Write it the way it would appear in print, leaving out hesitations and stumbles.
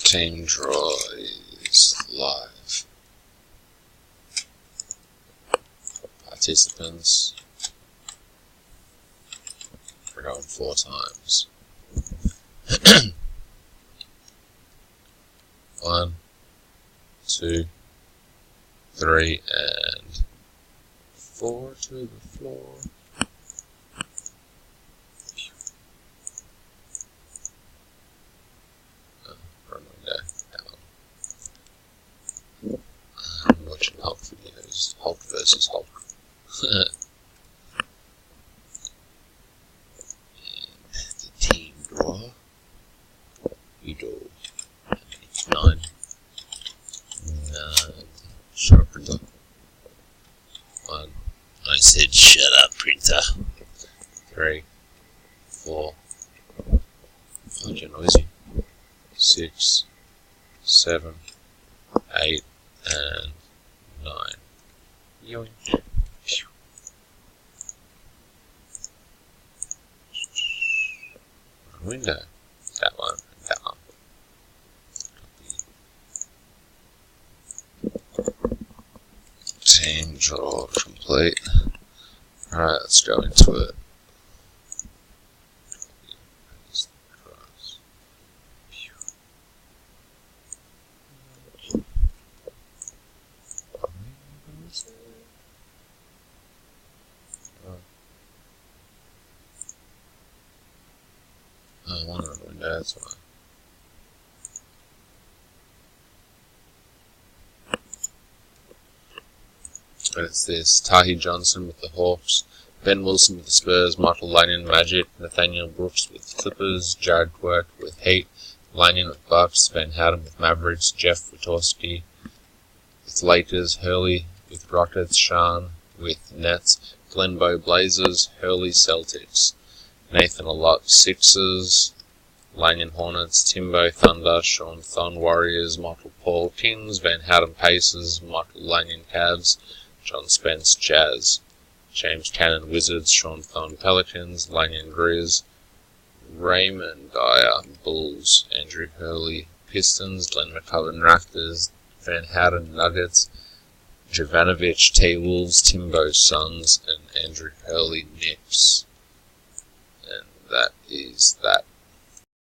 Team draw is live. Participants. We're going 4 times. 1, 2, 3, and 4 to the floor. Wrong window. I'm watching Hulk videos. Hulk versus Hulk. And the team draw. You draw 9. Shut printer. 1. I said shut up, printer. 3, 4. Oh, you're noisy. 6, 7, 8, and 9. Yoink. Window. That one. That one. Team draw complete. Alright, let's go into it. Oh, one on the window, that's why. But it's this: Tahi Johnson with the Hawks, Ben Wilson with the Spurs, Michael Lanyon Magic, Nathaniel Brooks with Clippers, Jared Quirk with Heat, Lanyon with Bucks, Van Houten with Mavericks, Jeff Witowski with Lakers, Hurley with Rockets, Sean with Nets, Glenbow Blazers, Hurley Celtics, Nathan Alott Sixers, Lanyon Hornets, Timbo Thunder, Sean Thon Warriors, Michael Paul Kings, Van Houten Pacers, Michael Lanyon Cavs, John Spence Jazz, James Cannon Wizards, Sean Thon Pelicans, Lanyon Grizz, Raymond Dyer Bulls, Andrew Hurley Pistons, Glenn McCullum Raptors, Van Houten Nuggets, Jovanovic T-Wolves, Timbo Suns, and Andrew Hurley Knicks. And that is that.